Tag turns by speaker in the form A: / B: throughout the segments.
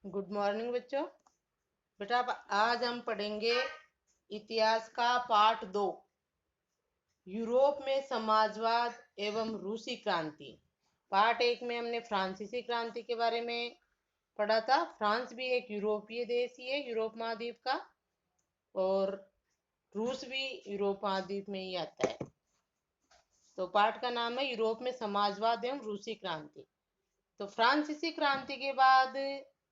A: Good morning बच्चों। बेटा अब आज हम पढ़ेंगे इतिहास का पार्ट 2, यूरोप में समाजवाद एवं रूसी क्रांति। पार्ट 1 में हमने फ्रांसीसी क्रांति के बारे में पढ़ा था। फ्रांस भी एक यूरोपीय देश ही है, यूरोप महाद्वीप का, और रूस भी यूरोप महाद्वीप में ही आता है। तो पार्ट का नाम है यूरोप में समाजवाद एवं रूसी क्रांति। तो फ्रांसीसी क्रांति के बाद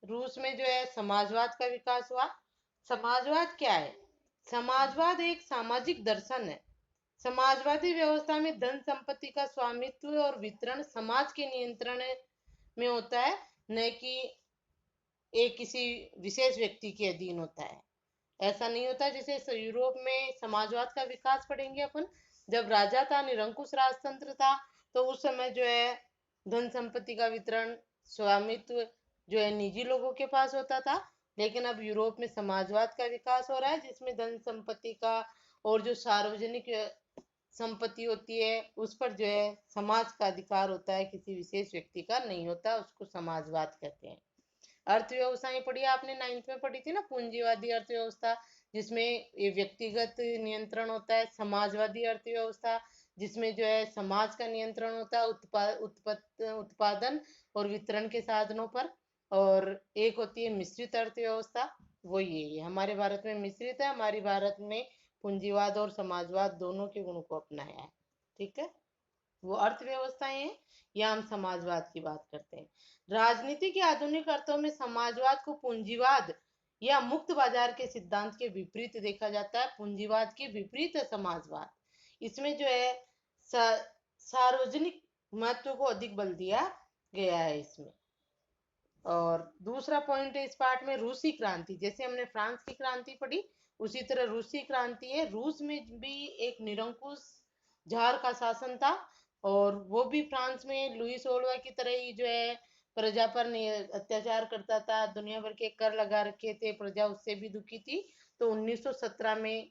A: रूस में जो है समाजवाद का विकास हुआ। समाजवाद क्या है? समाजवाद एक सामाजिक दर्शन है। समाजवादी व्यवस्था में धन संपत्ति का स्वामित्व और वितरण समाज के नियंत्रण में होता है, न कि एक किसी विशेष व्यक्ति के अधीन होता है। ऐसा नहीं होता जैसे यूरोप में समाजवाद का विकास पढ़ेंगे अपन। जब राजा था, निरंकुश राजतंत्र था, तो उस समय जो है धन संपत्ति का वितरण, स्वामित्व जो है निजी लोगों के पास होता था। लेकिन अब यूरोप में समाजवाद का विकास हो रहा है, जिसमें धन संपत्ति का और जो सार्वजनिक संपत्ति होती है उस पर जो है समाज का अधिकार होता है, किसी विशेष व्यक्ति का नहीं होता। उसको समाजवाद कहते हैं। अर्थव्यवस्थाएं पढ़ी आपने, 9th में पढ़ी थी ना, पूंजीवादी अर्थव्यवस्था जिसमें ये व्यक्तिगत नियंत्रण होता है, समाजवादी अर्थव्यवस्था जिसमें जो है समाज का नियंत्रण होता है उत्पादन और वितरण के साधनों पर। और एक होती है मिश्रित अर्थव्यवस्था, वो ये हमारे भारत में मिश्रित है। हमारी भारत में पूंजीवाद और समाजवाद दोनों के गुण को अपनाया है। ठीक है, वो अर्थव्यवस्थाएं हैं, या हम समाजवाद की बात करते हैं। राजनीति के आधुनिक अर्थों में समाजवाद को पूंजीवाद या मुक्त बाजार के सिद्धांत के विपरीत देखा जाता है। पूंजीवाद के विपरीत है समाजवाद। इसमें जो है सार्वजनिक महत्व को अधिक बल दिया गया है इसमें। और दूसरा पॉइंट है इस पार्ट में रूसी क्रांति। जैसे हमने फ्रांस की क्रांति पढ़ी, उसी तरह रूसी क्रांति है। रूस में भी एक निरंकुश जार का शासन था, और वो भी फ्रांस में लुई 16वां की तरह ही जो है प्रजा पर अत्याचार करता था। दुनिया भर के कर लगा रखे थे, प्रजा उससे भी दुखी थी। तो 1917 में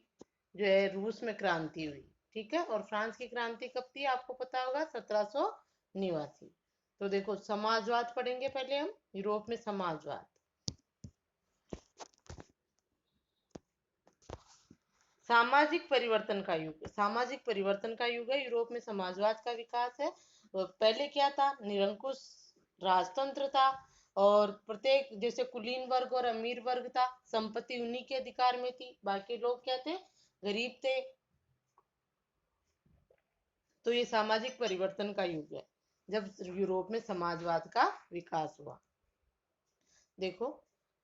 A: जो है रूस में क्रांति हुई। ठीक है, और फ्रांस की क्रांति कब थी आपको पता होगा, 1789। तो देखो, समाजवाद पढ़ेंगे पहले हम, यूरोप में समाजवाद। सामाजिक परिवर्तन का युग, सामाजिक परिवर्तन का युग है, यूरोप में समाजवाद का विकास है। पहले क्या था, निरंकुश राजतंत्र था, और प्रत्येक जैसे कुलीन वर्ग और अमीर वर्ग था, संपत्ति उन्हीं के अधिकार में थी, बाकी लोग क्या थे, गरीब थे। तो ये सामाजिक परिवर्तन का युग है, जब यूरोप में समाजवाद का विकास हुआ। देखो,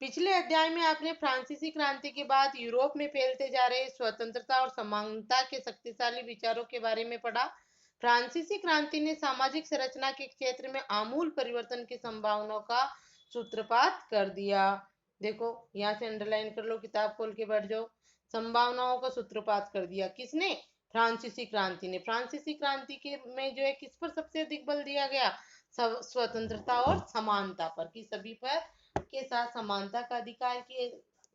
A: पिछले अध्याय में आपने फ्रांसीसी क्रांति के बाद यूरोप में फैलते जा रहे स्वतंत्रता और समानता के शक्तिशाली विचारों के बारे में पढ़ा। फ्रांसीसी क्रांति ने सामाजिक संरचना के क्षेत्र में आमूल परिवर्तन की संभावनाओं का सूत्रपात कर दिया। देखो, यहाँ से अंडरलाइन कर लो, किताब खोल के बैठ जाओ। संभावनाओं का सूत्रपात कर दिया किसने? फ्रांसीसी क्रांति ने। फ्रांसीसी क्रांति के में जो है किस पर सबसे अधिक बल दिया गया? स्वतंत्रता और समानता पर, कि सभी पर के साथ समानता का अधिकार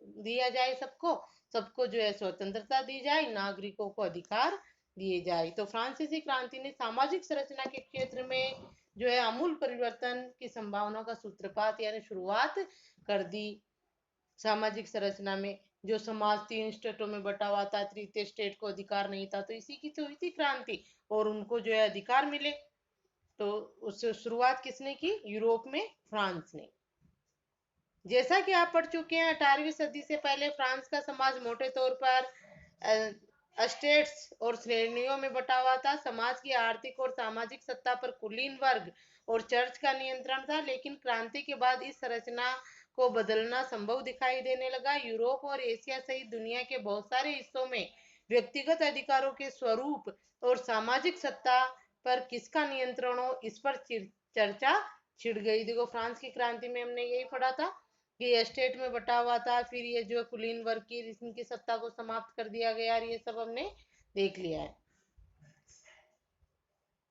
A: दिया जाए, सबको सबको जो है स्वतंत्रता दी जाए, नागरिकों को अधिकार दिए जाए। तो फ्रांसीसी क्रांति ने सामाजिक संरचना के क्षेत्र में जो है आमूल परिवर्तन की संभावना का सूत्रपात यानी शुरुआत कर दी। सामाजिक संरचना में जो समाज 3 स्टेटों में बटा हुआ था, तृतीय स्टेट को अधिकार नहीं था, तो इसी की तो हुई थी क्रांति, और उनको जो है अधिकार मिले। तो उससे शुरुआत किसने की? यूरोप में फ्रांस ने। जैसा कि आप पढ़ चुके हैं, 18वीं सदी से पहले फ्रांस का समाज मोटे तौर पर स्टेट्स और श्रेणियों में बटा हुआ था। समाज की आर्थिक और सामाजिक सत्ता पर कुलीन वर्ग और चर्च का नियंत्रण था। लेकिन क्रांति के बाद इस संरचना को बदलना संभव दिखाई देने लगा। यूरोप और एशिया सहित दुनिया के बहुत सारे हिस्सों में व्यक्तिगत अधिकारों के स्वरूप और सामाजिक सत्ता पर किसका नियंत्रण हो, इस पर चर्चा छिड़ गई। देखो, फ्रांस की क्रांति में हमने यही पढ़ा था कि एस्टेट में बटा हुआ था, फिर ये जो कुलीन वर्ग की इनकी सत्ता को समाप्त कर दिया गया, ये सब हमने देख लिया है।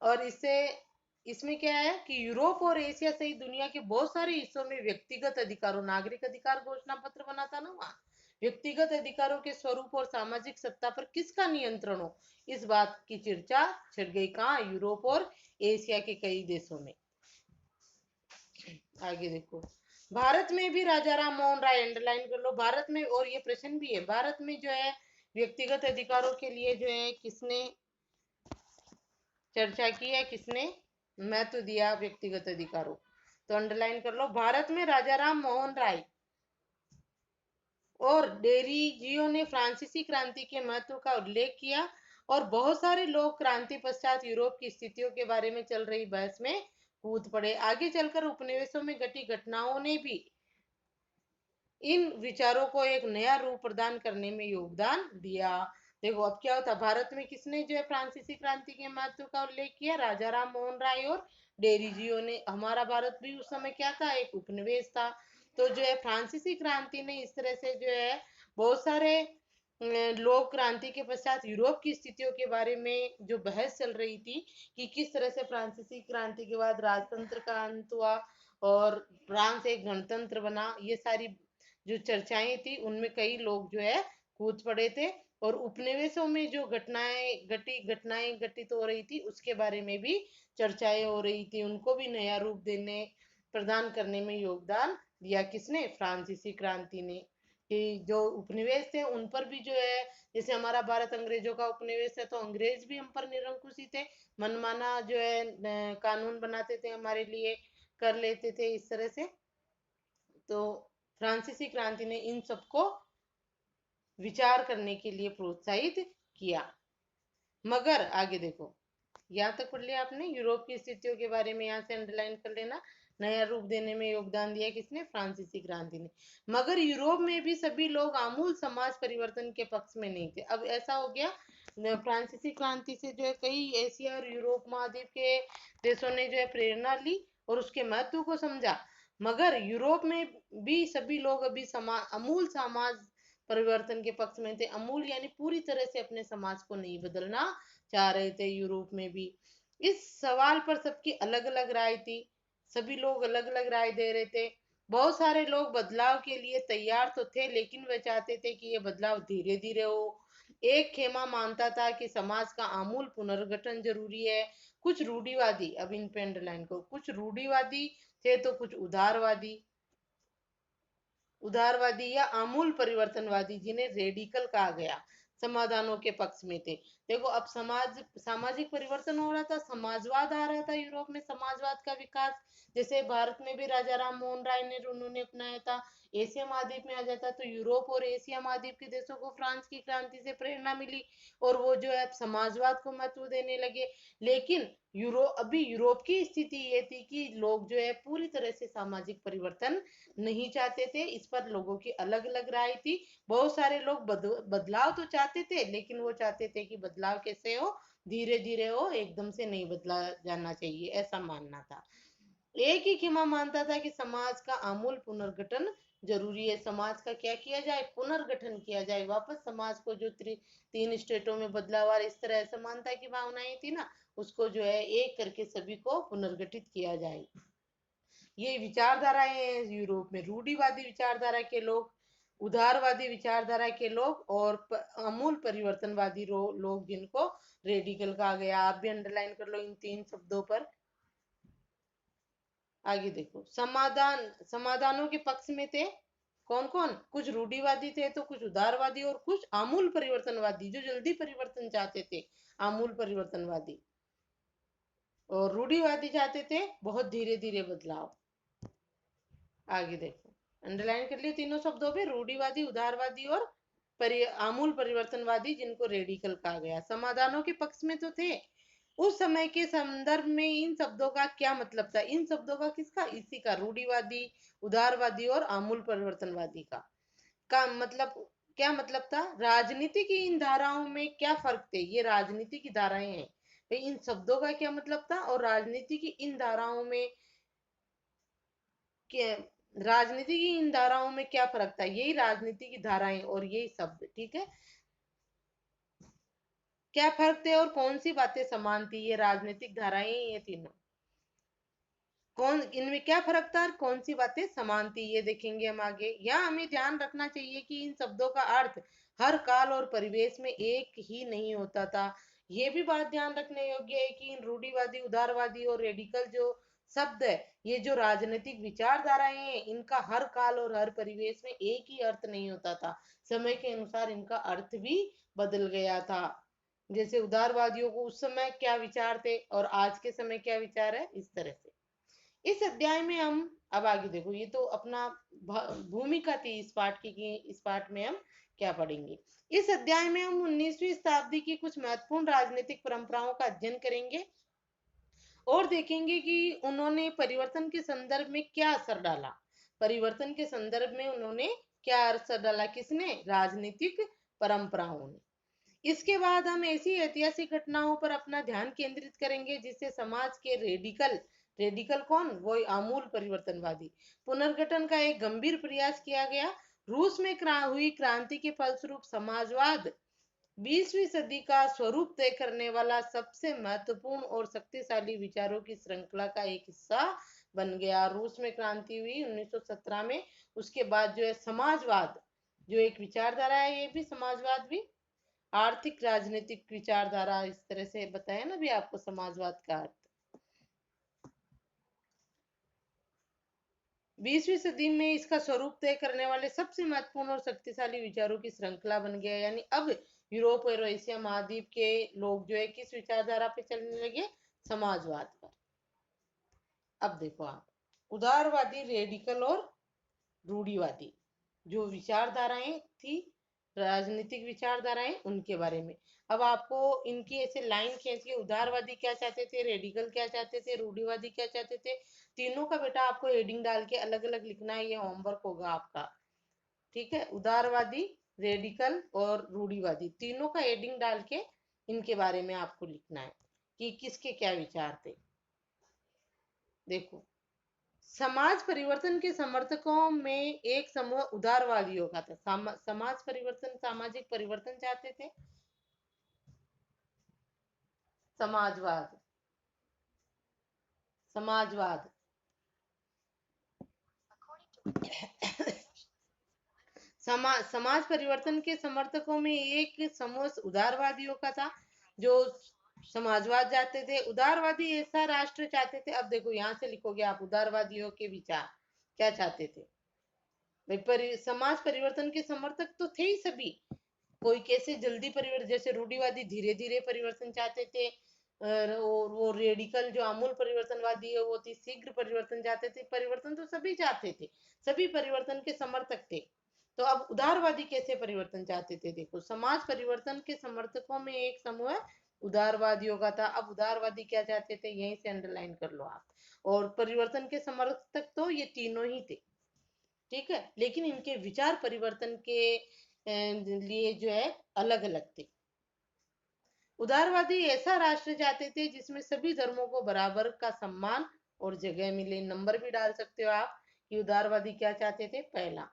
A: और इसमें क्या है कि यूरोप और एशिया सहित दुनिया के बहुत सारे हिस्सों में व्यक्तिगत अधिकारों, नागरिक अधिकार घोषणा पत्र बना था ना वहां, व्यक्तिगत अधिकारों के स्वरूप और सामाजिक सत्ता पर किसका नियंत्रण हो, इस बात की चर्चा छिड़ गई। कहाँ? यूरोप और एशिया के कई देशों में। आगे देखो, भारत में भी राजा राम मोहन राय, अंडरलाइन कर लो, भारत में। और ये प्रश्न भी है, भारत में जो है व्यक्तिगत अधिकारों के लिए जो है किसने चर्चा की है, किसने महत्व दिया व्यक्तिगत अधिकारों? तो अंडरलाइन कर लो, भारत में राजा राम मोहन राय और डेरिजियो ने फ्रांसीसी क्रांति के महत्व का उल्लेख किया, और बहुत सारे लोग क्रांति पश्चात यूरोप की स्थितियों के बारे में चल रही बहस में कूद पड़े। आगे चलकर उपनिवेशों में घटी घटनाओं ने भी इन विचारों को एक नया रूप प्रदान करने में योगदान दिया। देखो अब क्या होता, भारत में किसने जो है फ्रांसीसी क्रांति के महत्व का उल्लेख किया? राजा राम मोहन राय और डेरिजियो ने। हमारा भारत भी उस समय क्या था? एक उपनिवेश था। तो जो है फ्रांसीसी क्रांति ने इस तरह से जो है बहुत सारे लोक क्रांति के पश्चात यूरोप की स्थितियों के बारे में जो बहस चल रही थी कि किस तरह से फ्रांसीसी क्रांति के बाद राजतंत्र का अंत हुआ और फ्रांस एक गणतंत्र बना, ये सारी जो चर्चाएं थी उनमें कई लोग जो है कूद पड़े थे। और उपनिवेशों में जो घटनाएं घटित हो रही थी उसके बारे में भी चर्चाएं हो रही थी, उनको भी नया रूप देने प्रदान करने में योगदान दिया किसने? फ्रांसीसी क्रांति ने। कि जो उपनिवेश थे उन पर भी जो है, जैसे हमारा भारत अंग्रेजों का उपनिवेश है तो अंग्रेज भी हम पर निरंकुशी थे, मनमाना जो है कानून बनाते थे हमारे लिए, कर लेते थे इस तरह से। तो फ्रांसीसी क्रांति ने इन सबको विचार करने के लिए प्रोत्साहित किया। मगर आगे देखो, यहाँ तक पढ़ लिया आपने, यूरोप की स्थितियों के बारे में यहाँ से अंडरलाइन कर लेना। नया रूप देने में योगदान दिया किसने? फ्रांसीसी क्रांति ने। मगर यूरोप में भी सभी लोग आमूल समाज परिवर्तन के पक्ष में नहीं थे। अब ऐसा हो गया, फ्रांसीसी क्रांति से जो है कई एशिया और यूरोप महाद्वीप के देशों ने जो है प्रेरणा ली और उसके महत्व को समझा। मगर यूरोप में भी सभी लोग अभी अमूल समाज परिवर्तन के पक्ष में थे। अमूल यानी पूरी तरह से अपने समाज को नहीं बदलना चाह रहे थे यूरोप में भी। इस सवाल पर सबकी अलग अलग राय थी, सभी लोग अलग अलग राय दे रहे थे। बहुत सारे लोग बदलाव के लिए तैयार तो थे, लेकिन वे चाहते थे कि ये बदलाव धीरे धीरे हो। एक खेमा मानता था कि समाज का आमूल पुनर्गठन जरूरी है। कुछ रूढ़िवादी, अब इन पे अंडरलाइन को, कुछ रूढ़िवादी थे तो कुछ उदारवादी या आमूल परिवर्तनवादी, जिन्हें रेडिकल कहा गया, समाधानों के पक्ष में थे। देखो अब सामाजिक परिवर्तन हो रहा था, समाजवाद आ रहा था यूरोप में, समाजवाद का विकास। जैसे भारत में भी राजा राम मोहन राय ने उन्होंने अपनाया था। एशिया महाद्वीप में आ जाता तो यूरोप और एशिया महाद्वीप के देशों को फ्रांस की क्रांति से प्रेरणा मिली और वो जो है समाजवाद को महत्व देने लगे। लेकिन यूरोप की स्थिति ये थी कि लोग जो है पूरी तरह से सामाजिक परिवर्तन नहीं चाहते थे। इस पर लोगों की अलग अलग राय थी। बहुत सारे लोग बदलाव तो चाहते थे, लेकिन वो चाहते थे कि बदलाव कैसे हो, धीरे धीरे हो, एकदम से नहीं बदला जाना चाहिए, ऐसा मानना था। एक ही खेमा मानता था कि समाज का आमूल पुनर्गठन जरूरी है। समाज का क्या किया जाए? पुनर्गठन किया जाए, वापस समाज को जो तीन स्टेटों में बदलाव इस तरह समानता की भावनाएं थी ना, उसको जो है एक करके सभी को पुनर्गठित किया जाए। ये विचारधाराएं हैं यूरोप में, रूढ़िवादी विचारधारा के लोग, उदारवादी विचारधारा के लोग और अमूल परिवर्तनवादी लोग, जिनको रेडिकल कहा गया। आप भी अंडरलाइन कर लो इन तीन शब्दों पर। आगे देखो, समाधानों के पक्ष में थे कौन कौन? कुछ रूढ़िवादी थे तो कुछ उदारवादी और कुछ आमूल परिवर्तनवादी, जो जल्दी परिवर्तन चाहते थे, आमूल परिवर्तनवादी। और रूढ़िवादी चाहते थे बहुत धीरे धीरे बदलाव। आगे देखो, अंडरलाइन कर लिए तीनों शब्दों पे, रूढ़िवादी, उदारवादी और आमूल परिवर्तनवादी, जिनको रेडिकल कहा गया। समाधानों के पक्ष में तो थे। उस समय के संदर्भ में इन शब्दों का क्या मतलब था? इन शब्दों का किसका? इसी का, रूढ़िवादी, उदारवादी और आमूल परिवर्तनवादी का मतलब क्या मतलब था? राजनीति की इन धाराओं में क्या फर्क थे? ये राजनीति की धाराएं हैं भाई, इन शब्दों का क्या मतलब था और राजनीति की इन धाराओं में राजनीति की इन धाराओं में क्या फर्क था? यही राजनीति की धाराएं और यही शब्द, ठीक है। क्या फर्क थे और कौन सी बातें समान थी? ये राजनीतिक धाराएं, ये तीनों, कौन इनमें क्या फर्क था और कौन सी बातें समान थी, ये देखेंगे हम आगे। यहाँ हमें ध्यान रखना चाहिए कि इन शब्दों का अर्थ हर काल और परिवेश में एक ही नहीं होता था। ये भी बात ध्यान रखने योग्य है कि इन रूढ़िवादी, उदारवादी और रेडिकल जो शब्द है। ये जो राजनीतिक विचारधाराएं हैं, इनका हर काल और हर परिवेश में एक ही अर्थ नहीं होता था, समय के अनुसार इनका अर्थ भी बदल गया था। जैसे उदारवादियों को उस समय क्या विचार थे और आज के समय क्या विचार है, इस तरह से। इस अध्याय में हम अब आगे देखो, ये तो अपना भूमिका थी इस पाठ की कि इस पाठ में हम क्या पढ़ेंगे। इस अध्याय में हम 19वीं शताब्दी की कुछ महत्वपूर्ण राजनीतिक परंपराओं का अध्ययन करेंगे और देखेंगे कि उन्होंने परिवर्तन के संदर्भ में क्या असर डाला। परिवर्तन के संदर्भ में उन्होंने क्या असर डाला, किसने, राजनीतिक परंपराओं ने। इसके बाद हम ऐसी ऐतिहासिक घटनाओं पर अपना ध्यान केंद्रित करेंगे जिससे समाज के रेडिकल रेडिकल कौन, वो आमूल परिवर्तनवादी पुनर्गठन का एक गंभीर प्रयास किया गया। रूस में हुई क्रांति के फलस्वरूप समाजवाद 20वीं सदी का स्वरूप तय करने वाला सबसे महत्वपूर्ण और शक्तिशाली विचारों की श्रृंखला का एक हिस्सा बन गया। रूस में क्रांति हुई 1917 में, उसके बाद जो है समाजवाद, जो एक विचारधारा है, ये भी समाजवाद भी आर्थिक राजनीतिक विचारधारा, इस तरह से बताया ना भी आपको समाजवाद का अर्थ। 20वीं सदी में इसका स्वरूप तय करने वाले सबसे महत्वपूर्ण और शक्तिशाली विचारों की श्रृंखला बन गया। यानी अब यूरोप और एशिया महाद्वीप के लोग जो है किस विचारधारा पे चलने लगे, समाजवाद पर। अब देखो आप, उदारवादी, रेडिकल और रूढ़िवादी जो विचारधाराएं थी, राजनीतिक विचारधाराएं, उनके बारे में अब आपको इनकी ऐसे लाइन खींचिए। उदारवादी क्या चाहते थे, रेडिकल क्या चाहते थे, रूढ़िवादी क्या चाहते थे, तीनों का बेटा आपको हेडिंग डाल के अलग अलग लिखना है, ये होमवर्क होगा आपका, ठीक है। उदारवादी, रेडिकल और रूढ़िवादी, तीनों का हेडिंग डाल के इनके बारे में आपको लिखना है कि किसके क्या विचार थे। देखो, समाज परिवर्तन के समर्थकों में एक समूह उदारवादियों का था। समाज परिवर्तन, सामाजिक परिवर्तन चाहते थे, समाजवाद, समाजवाद समाज परिवर्तन के समर्थकों में एक समूह उदारवादियों का था जो समाजवाद चाहते थे। उदारवादी ऐसा राष्ट्र चाहते थे। अब देखो यहां से लिखोगे आप, उदारवादियों के विचार क्या चाहते थे भाई। समाज परिवर्तन के समर्थक तो थे ही सभी, कोई कैसे जल्दी परिवर्तन, जैसे रूढ़िवादी धीरे धीरे परिवर्तन चाहते थे, और वो रेडिकल जो आमूल परिवर्तनवादी है वो थी शीघ्र परिवर्तन चाहते थे। परिवर्तन तो सभी चाहते थे, सभी परिवर्तन के समर्थक थे। तो अब उदारवादी कैसे परिवर्तन चाहते थे, देखो, समाज परिवर्तन के समर्थकों में एक समूह उदारवादियों का था। अब उदारवादी क्या चाहते थे, यहीं से अंडरलाइन कर लो आप। और परिवर्तन के समर्थक तो ये तीनों ही थे, ठीक है, लेकिन इनके विचार परिवर्तन के लिए जो है अलग अलग थे। उदारवादी ऐसा राष्ट्र चाहते थे जिसमें सभी धर्मों को बराबर का सम्मान और जगह मिले। नंबर भी डाल सकते हो आप कि उदारवादी क्या चाहते थे। पहला,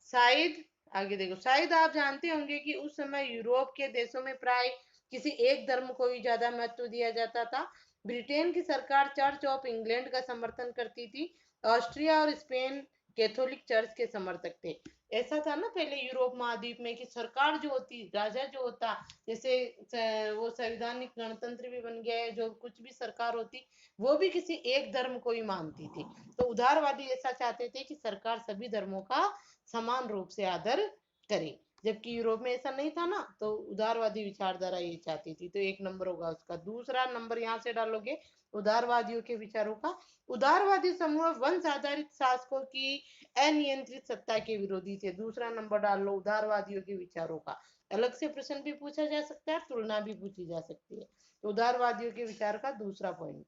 A: शायद, आगे देखो, शायद आप जानते होंगे कि उस समय यूरोप के देशों में प्राय किसी एक धर्म को ही ज्यादा महत्व दिया जाता था। ब्रिटेन की सरकार चर्च ऑफ इंग्लैंड का समर्थन करती थी। ऑस्ट्रिया और स्पेन कैथोलिक चर्च के समर्थक थे। ऐसा था ना पहले यूरोप महाद्वीप में कि सरकार जो होती, राजा जो होता, जैसे वो संवैधानिक गणतंत्र भी बन गया है, जो कुछ भी सरकार होती वो भी किसी एक धर्म को ही मानती थी। तो उदारवादी ऐसा चाहते थे कि सरकार सभी धर्मों का समान रूप से आदर करे, जबकि यूरोप में ऐसा नहीं था ना। तो उदारवादी विचारधारा ये चाहती थी, तो एक नंबर होगा उसका। दूसरा नंबर यहाँ से डालोगे उदारवादियों के विचारों का। उदारवादी समूह वंश आधारित शासकों की अनियंत्रित सत्ता के विरोधी थे। दूसरा नंबर डाल लो उदारवादियों के विचारों का। अलग से प्रश्न भी पूछा जा सकता है, तुलना भी पूछी जा सकती है। तो उदारवादियों के विचार का दूसरा पॉइंट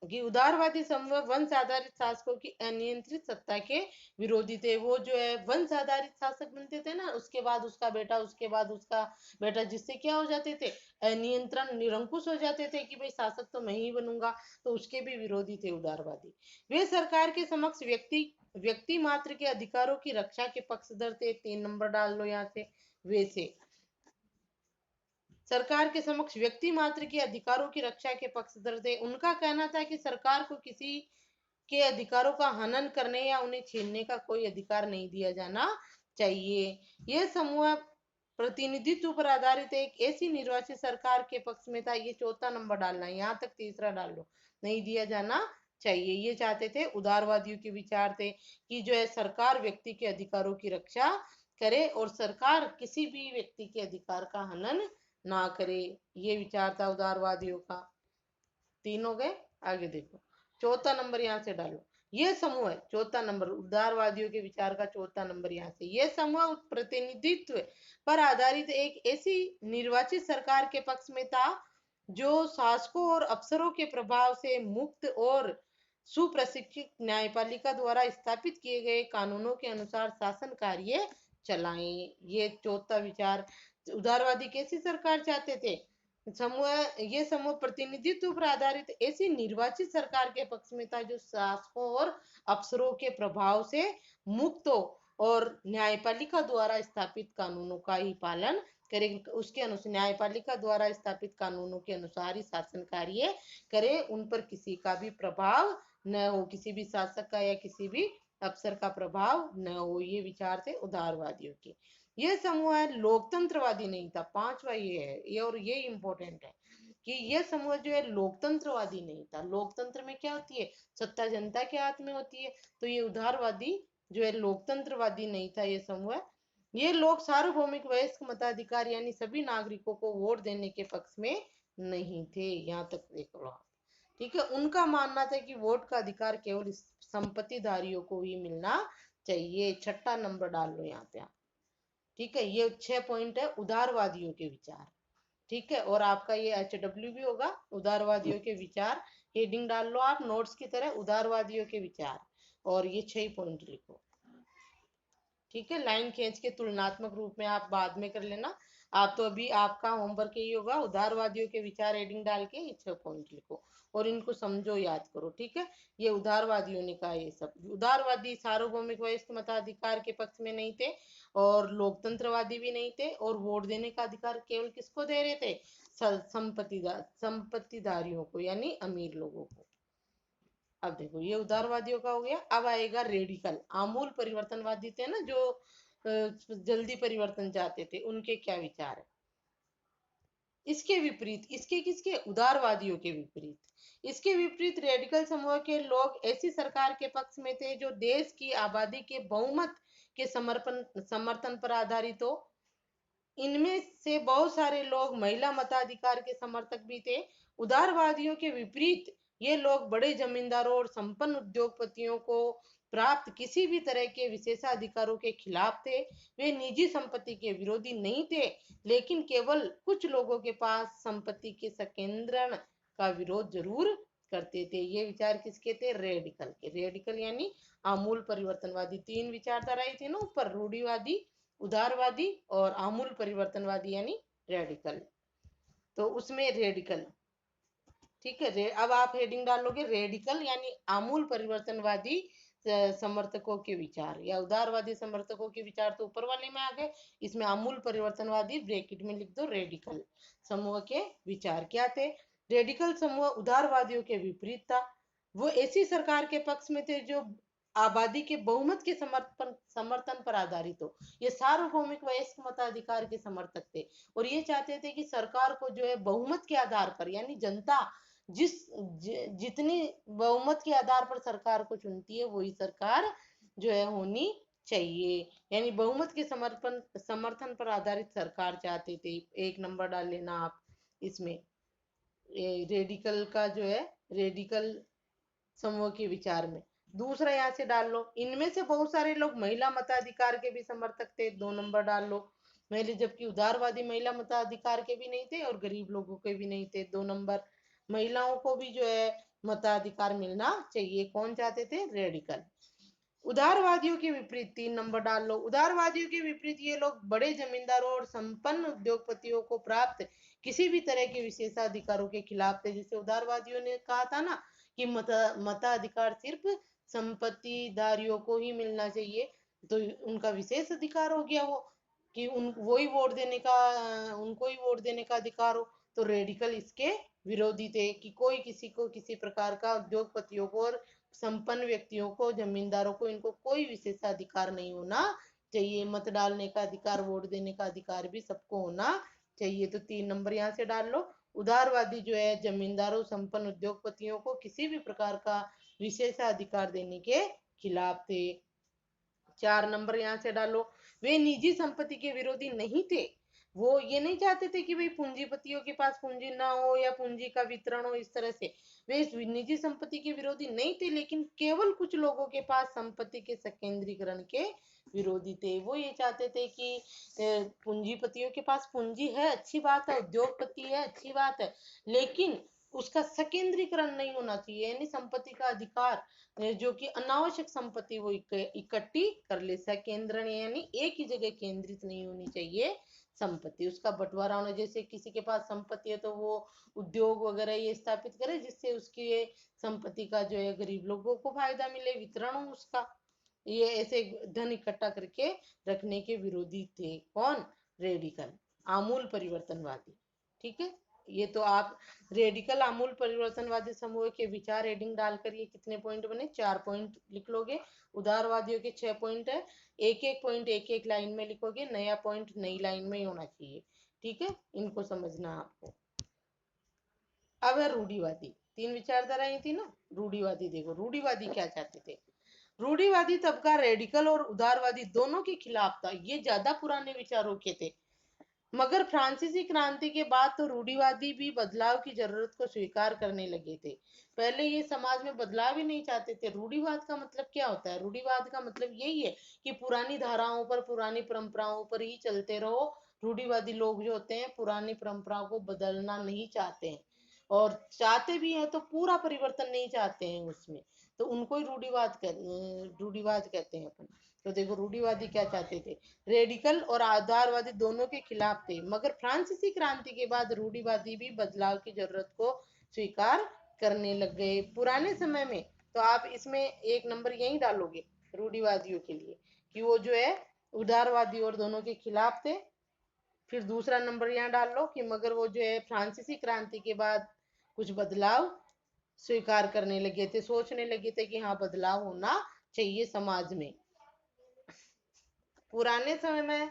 A: कि उदारवादी समूह वंश आधारित शासकों की अनियंत्रित सत्ता के विरोधी थे। वो जो है वंश आधारित शासक बनते थे ना, उसके बाद उसका बेटा, उसके बाद उसका बेटा, जिससे क्या हो जाते थे, नियंत्रण, निरंकुश हो जाते थे कि भाई शासक तो मैं ही बनूंगा। तो उसके भी विरोधी थे उदारवादी। वे सरकार के समक्ष व्यक्ति मात्र के अधिकारों की रक्षा के पक्षधर थे। 3 नंबर डाल लो यहाँ से। वैसे सरकार के समक्ष व्यक्ति मात्र के अधिकारों की रक्षा के पक्षधर थे। उनका कहना था कि सरकार को किसी के अधिकारों का हनन करने या उन्हें छीनने का कोई अधिकार नहीं दिया जाना चाहिए। यह समूह प्रतिनिधित्व पर आधारित एक ऐसी निर्वाचित सरकार के पक्ष में था। ये चौथा नंबर डालना है, यहाँ तक तीसरा डाल लो, नहीं दिया जाना चाहिए। ये चाहते थे, उदारवादियों के विचार थे कि जो है सरकार व्यक्ति के अधिकारों की रक्षा करे और सरकार किसी भी व्यक्ति के अधिकार का हनन ना करे। ये विचार था उदारवादियों का। 3 हो गए। आगे देखो, चौथा नंबर यहाँ से डालो। ये समूह है, चौथा नंबर उदारवादियों के विचार का चौथा नंबर यहाँ से। ये समूह प्रतिनिधित्व पर आधारित एक ऐसी निर्वाचित सरकार के पक्ष में था जो शासकों और अफसरों के प्रभाव से मुक्त और सुप्रशिक्षित न्यायपालिका द्वारा स्थापित किए गए कानूनों के अनुसार शासन कार्य चलाएं। ये चौथा विचार। उदारवादी कैसी सरकार चाहते थे? समूह, ये समूह प्रतिनिधित्व पर आधारित ऐसी निर्वाचित सरकार के पक्ष में था जो शासकों और अफसरों के प्रभाव से मुक्त हो और न्यायपालिका द्वारा स्थापित कानूनों का ही पालन करे। उसके अनुसार, न्यायपालिका द्वारा स्थापित कानूनों के अनुसार ही शासन कार्य करे, उन पर किसी का भी प्रभाव न हो, किसी भी शासक का या किसी भी अफसर का प्रभाव न हो। ये विचार थे उदारवादियों के। ये समूह है लोकतंत्रवादी नहीं था। पांचवा ये है, ये और ये इंपॉर्टेंट है कि ये समूह जो है लोकतंत्रवादी नहीं था। लोकतंत्र में क्या होती है? सत्ता जनता के हाथ में होती है। तो ये उदारवादी जो है लोकतंत्रवादी नहीं था ये समूह। ये लोग सार्वभौमिक वयस्क मताधिकार यानी सभी नागरिकों को वोट देने के पक्ष में नहीं थे। यहाँ तक देख लो आप, ठीक है। उनका मानना था कि वोट का अधिकार केवल संपत्तिधारियों को ही मिलना चाहिए। छठा नंबर डाल लो यहाँ पे आप, ठीक है। ये 6 पॉइंट है उदारवादियों के विचार, ठीक है। और आपका ये HW भी होगा, उदारवादियों के विचार। हेडिंग डाल लो आप नोट्स की तरह, उदारवादियों के विचार, और ये 6 पॉइंट लिखो, ठीक है। लाइन खींच के तुलनात्मक रूप में आप बाद में कर लेना। आप तो अभी आपका होमवर्क यही होगा, उदारवादियों के विचार हेडिंग डाल के ये 6 पॉइंट लिखो और इनको समझो, याद करो, ठीक है। ये उदारवादियों ने कहा। ये सब उदारवादी सार्वभौमिक वयस्क मताधिकार के पक्ष में नहीं थे और लोकतंत्रवादी भी नहीं थे, और वोट देने का अधिकार केवल किसको दे रहे थे? संपत्तिधारियों को, यानी अमीर लोगों को। अब देखो, ये उदारवादियों का हो गया। अब आएगा रेडिकल, आमूल परिवर्तनवादी थे ना, जो जल्दी परिवर्तन चाहते थे, उनके क्या विचार है? इसके विपरीत, इसके किसके? उदारवादियों के विपरीत। इसके विपरीत रेडिकल समूह के लोग ऐसी सरकार के पक्ष में थे जो देश की आबादी के बहुमत के समर्थन पर आधारित हो। इनमें से बहुत सारे लोग महिला मताधिकार के समर्थक भी थे। उदारवादियों के विपरीत ये लोग बड़े जमींदारों और संपन्न उद्योगपतियों को प्राप्त किसी भी तरह के विशेषाधिकारों के खिलाफ थे। वे निजी संपत्ति के विरोधी नहीं थे, लेकिन केवल कुछ लोगों के पास संपत्ति के संकेंद्रण का विरोध जरूर करते थे। ये विचार किसके थे? रेडिकल के। रेडिकल यानी आमूल परिवर्तनवादी। 3 विचारधारा आई थी ना ऊपर, रूढ़िवादी, उदारवादी और आमूल परिवर्तनवादी यानी रेडिकल। तो उसमें रेडिकल, ठीक है। अब आप हेडिंग डालोगे रेडिकल यानी आमूल परिवर्तनवादी समर्थकों के विचार, या उदारवादी समर्थकों के विचार तो ऊपर वाले में आ गए, इसमें आमूल परिवर्तनवादी ब्रैकेट में लिख दो। रेडिकल समूह के विचार क्या थे? रेडिकल समूह उदारवादियों के विपरीत था। वो ऐसी सरकार के पक्ष में थे जो आबादी के बहुमत के समर्थन पर आधारित हो। ये सार्वभौमिक वयस्क मताधिकार के समर्थक थे और ये चाहते थे कि सरकार को जो है बहुमत के आधार पर, यानी जनता जितनी बहुमत के आधार पर सरकार को चुनती है वही सरकार जो है होनी चाहिए, यानी बहुमत के समर्थन पर आधारित सरकार चाहते थे। 1 नंबर डाल लेना आप इसमें, रेडिकल का जो है, रेडिकल समूह के विचार में। दूसरा यहाँ से डाल लो, इनमें से बहुत सारे लोग महिला मताधिकार के भी समर्थक थे। 2 नंबर डाल लो। महिला, जबकि उदारवादी महिला मताधिकार के भी नहीं थे और गरीब लोगों के भी नहीं थे। 2 नंबर, महिलाओं को भी जो है मताधिकार मिलना चाहिए। कौन चाहते थे? रेडिकल। उदारवादियों के विपरीत 3 नंबर डाल लो। उदारवादियों के विपरीत ये लोग बड़े जमींदारों और संपन्न उद्योगपतियों को प्राप्त किसी भी तरह के विशेषाधिकारों के खिलाफ थे। जैसे उदारवादियों ने कहा था ना कि मताधिकार सिर्फ संपत्तिधारियों को ही मिलना चाहिए, तो उनका विशेष अधिकार हो गया वो, कि उनको ही वोट देने का अधिकार हो। तो रेडिकल इसके विरोधी थे कि कोई किसी को किसी प्रकार का, उद्योगपतियों को और संपन्न व्यक्तियों को, जमींदारों को, इनको कोई विशेषाधिकार नहीं होना चाहिए, मत डालने का अधिकार, वोट देने का अधिकार भी सबको होना चाहिए। तो 3 नंबर यहाँ से डाल लो। उदारवादी जो है जमींदारों, संपन्न उद्योगपतियों को किसी भी प्रकार का विशेषाधिकार देने के खिलाफ थे। 4 नंबर यहाँ से डालो। वे निजी संपत्ति के विरोधी नहीं थे। वो ये नहीं चाहते थे कि भाई पूंजीपतियों के पास पूंजी ना हो या पूंजी का वितरण हो इस तरह से। वे इस निजी संपत्ति के विरोधी नहीं थे, लेकिन केवल कुछ लोगों के पास संपत्ति के संकेंद्रीकरण के विरोधी थे। वो ये चाहते थे कि पूंजीपतियों के पास पूंजी है, अच्छी बात है, उद्योगपति है, अच्छी बात है, लेकिन उसका संकेंद्रीकरण नहीं होना चाहिए, यानी संपत्ति का अधिकार जो कि अनावश्यक संपत्ति वो इकट्ठी कर ले। संकेंद्रण यानी एक ही जगह केंद्रित नहीं होनी चाहिए संपत्ति, उसका बंटवारा होना। जैसे किसी के पास संपत्ति है तो वो उद्योग वगैरह ये स्थापित करे जिससे उसकी संपत्ति का जो है गरीब लोगों को फायदा मिले, वितरण हो उसका। ये ऐसे धन इकट्ठा करके रखने के विरोधी थे। कौन? रेडिकल, आमूल परिवर्तनवादी। ठीक है, ये तो आप रेडिकल आमूल परिवर्तनवादी समूह के विचार हेडिंग डालकर ये कितने पॉइंट बने, 4 पॉइंट लिख लोगे। उदारवादियों के 6 पॉइंट है, एक एक पॉइंट एक एक लाइन में लिखोगे, नया पॉइंट नई लाइन में ही होना चाहिए। ठीक है, इनको समझना आपको। अब है रूढ़िवादी। 3 विचारधारा थी ना। रूढ़िवादी, देखो रूढ़िवादी क्या चाहते थे। रूढ़िवादी तबका रेडिकल और उदारवादी दोनों के खिलाफ था। ये ज्यादा पुराने विचारों के थे। मगर फ्रांसीसी क्रांति के बाद तो रूढ़िवादी भी बदलाव की जरूरत को स्वीकार करने लगे थे। पहले ये समाज में बदलाव ही नहीं चाहते थे। रूढ़िवाद का मतलब क्या होता है? रूढ़िवाद का मतलब यही है कि पुरानी धाराओं पर, पुरानी परंपराओं पर ही चलते रहो। रूढ़िवादी लोग जो होते हैं पुरानी परंपराओं को बदलना नहीं चाहते हैं, और चाहते भी हैं तो पूरा परिवर्तन नहीं चाहते हैं उसमें, तो उनको ही रूढ़िवाद कहते हैं अपन। तो देखो रूढ़िवादी क्या चाहते थे, रेडिकल और आधारवादी दोनों के खिलाफ थे। मगर फ्रांसीसी क्रांति के बाद रूढ़िवादी भी बदलाव की जरूरत को स्वीकार करने लग गए। पुराने समय में तो आप इसमें 1 नंबर यही डालोगे रूढ़िवादियों के लिए कि वो जो है उदारवादी और दोनों के खिलाफ थे। फिर दूसरा नंबर यहाँ डाल लो कि मगर वो जो है फ्रांसीसी क्रांति के बाद कुछ बदलाव स्वीकार करने लगे थे, सोचने लगे थे कि हाँ बदलाव होना चाहिए समाज में। पुराने समय में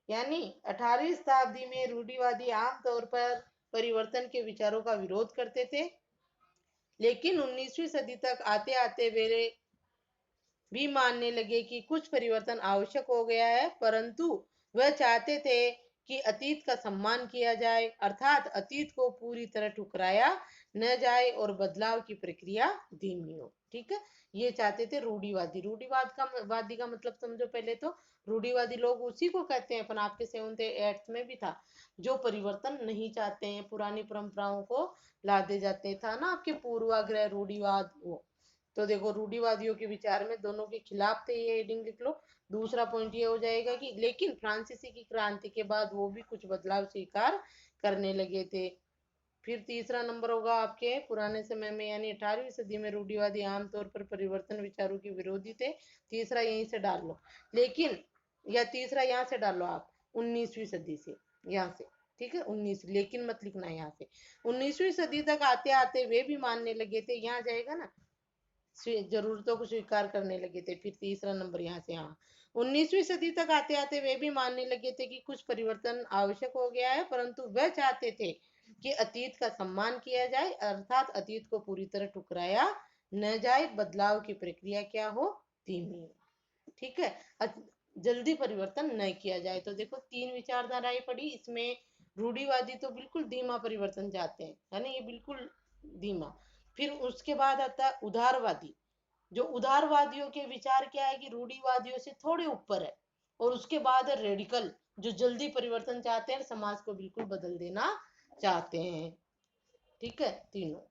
A: यानी 18वीं शताब्दी में रूढ़िवादी आमतौर पर परिवर्तन के विचारों का विरोध करते थे, लेकिन 19वीं सदी तक आते आते वे भी मानने लगे कि कुछ परिवर्तन आवश्यक हो गया है, परंतु वह चाहते थे कि अतीत का सम्मान किया जाए, अर्थात अतीत को पूरी तरह ठुकराया न जाए और बदलाव की प्रक्रिया धीमी हो। ठीक है, ये चाहते थे रूढ़िवादी। वादी का मतलब समझो पहले तो। रूढ़िवादी लोग उसी को कहते हैं, अपन आपके 7th 8th में भी था, जो परिवर्तन नहीं चाहते हैं, पुरानी परंपराओं को लादे जाते था ना आपके पूर्वाग्रह रूढ़िवाद वो। तो देखो रूढ़िवादियों के विचार में दोनों के खिलाफ थे, ये हेडिंग लिख लो। दूसरा पॉइंट ये हो जाएगा कि लेकिन फ्रांसीसी की क्रांति के बाद वो भी कुछ बदलाव स्वीकार करने लगे थे। फिर तीसरा नंबर होगा आपके पुराने समय में यानी 18वीं सदी में रूढ़िवादी आमतौर पर परिवर्तन विचारों के विरोधी थे। तीसरा यहीं से डाल लो, लेकिन या तीसरा यहाँ से डालो आप 19वीं सदी से, यहाँ से। ठीक है, 19, लेकिन मत लिखना यहाँ से। 19वीं सदी तक आते आते वे भी मानने लगे थे, यहाँ जाएगा ना, जरूरतों को स्वीकार करने लगे थे। फिर तीसरा नंबर यहाँ से, हाँ 19वीं सदी तक आते आते वे भी मानने लगे थे कि कुछ परिवर्तन आवश्यक हो गया है, परंतु वह चाहते थे कि अतीत का सम्मान किया जाए, अर्थात अतीत को पूरी तरह ठुकराया न जाए, बदलाव की प्रक्रिया क्या हो, धीमी हो। ठीक है, जल्दी परिवर्तन न किया जाए। तो देखो 3 विचारधाराएं पड़ी इसमें। रूढ़िवादी तो बिल्कुल धीमा परिवर्तन चाहते हैं, है ना, ये बिल्कुल धीमा। फिर उसके बाद आता है उदारवादी। जो उदारवादियों के विचार क्या है कि रूढ़िवादियों से थोड़े ऊपर है। और उसके बाद है रेडिकल, जो जल्दी परिवर्तन चाहते हैं, समाज को बिल्कुल बदल देना चाहते हैं। ठीक है, तीनों।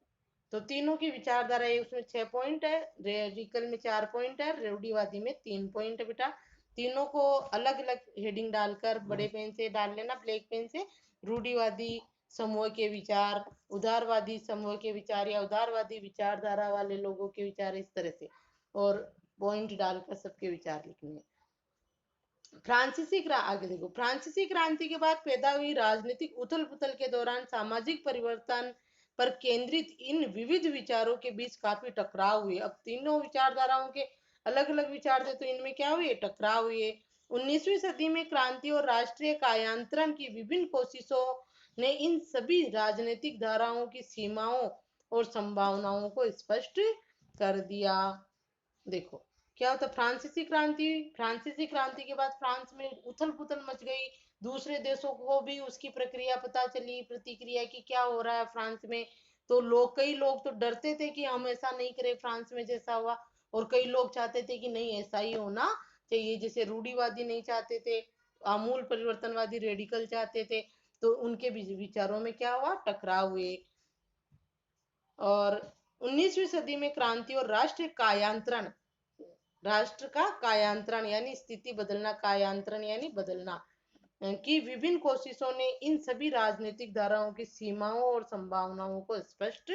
A: तो तीनों की विचारधारा है, उसमें 6 पॉइंट है, रेडिकल में 4 पॉइंट है, रूढ़िवादी में 3 पॉइंट है बेटा। तीनों को अलग अलग हेडिंग डालकर बड़े पेन से डाल लेना, ब्लैक पेन से। रूढ़िवादी समूह के विचार, उदारवादी समूह के विचार या उदारवादी विचारधारा वाले लोगों के विचार, इस तरह से, और पॉइंट डालकर सबके विचार लिखने हैं। आगे देखो, फ्रांसीसी क्रांति के बाद पैदा हुई राजनीतिक उथल पुथल के दौरान सामाजिक परिवर्तन पर केंद्रित इन विविध विचारों के बीच काफी टकराव हुए। अब तीनों विचारधाराओं के अलग अलग विचार थे, तो इनमें क्या हुए, टकराव हुए। 19वीं सदी में क्रांति और राष्ट्रीय कायांतरण की विभिन्न कोशिशों ने इन सभी राजनीतिक धाराओं की सीमाओं और संभावनाओं को स्पष्ट कर दिया। देखो क्या होता, फ्रांसीसी क्रांति के बाद फ्रांस में उथल पुथल मच गई। दूसरे देशों को भी उसकी प्रक्रिया पता चली, प्रतिक्रिया की क्या हो रहा है फ्रांस में। तो कई लोग तो डरते थे कि हम ऐसा नहीं करें फ्रांस में जैसा हुआ, और कई लोग चाहते थे कि नहीं ऐसा ही होना चाहिए। जैसे रूढ़िवादी नहीं चाहते थे, आमूल परिवर्तनवादी रेडिकल चाहते थे। तो उनके विचारों में क्या हुआ, टकराव हुए। और 19वीं सदी में क्रांति और राष्ट्र का कायांतरण यानी स्थिति बदलना, कायांतरण यानी बदलना की विभिन्न कोशिशों ने इन सभी राजनीतिक धाराओं की सीमाओं और संभावनाओं को स्पष्ट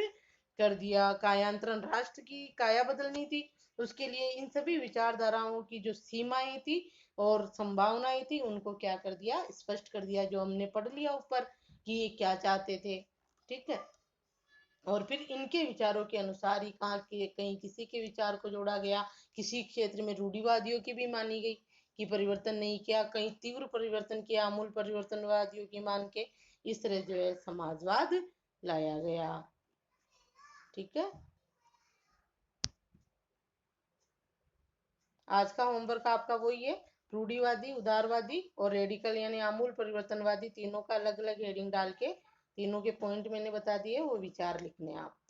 A: कर दिया। कायांतरण राष्ट्र की काया बदलनी थी, उसके लिए इन सभी विचारधाराओं की जो सीमाएं थी और संभावनाएं थी उनको क्या कर दिया, स्पष्ट कर दिया, जो हमने पढ़ लिया ऊपर कि ये क्या चाहते थे। ठीक है, और फिर इनके विचारों के अनुसार ही कहा कि कहीं किसी के विचार को जोड़ा गया, किसी क्षेत्र में रूढ़िवादियों की भी मानी गई कि परिवर्तन नहीं किया, कहीं तीव्र परिवर्तन किया आमूल परिवर्तनवादियों की मान के। इस तरह जो है समाजवाद लाया गया। ठीक है, आज का होमवर्क आपका वही है, रूढ़िवादी, उदारवादी और रेडिकल यानी आमूल परिवर्तनवादी, तीनों का अलग अलग हेडिंग डाल के तीनों के पॉइंट मैंने बता दिए, वो विचार लिखने आप।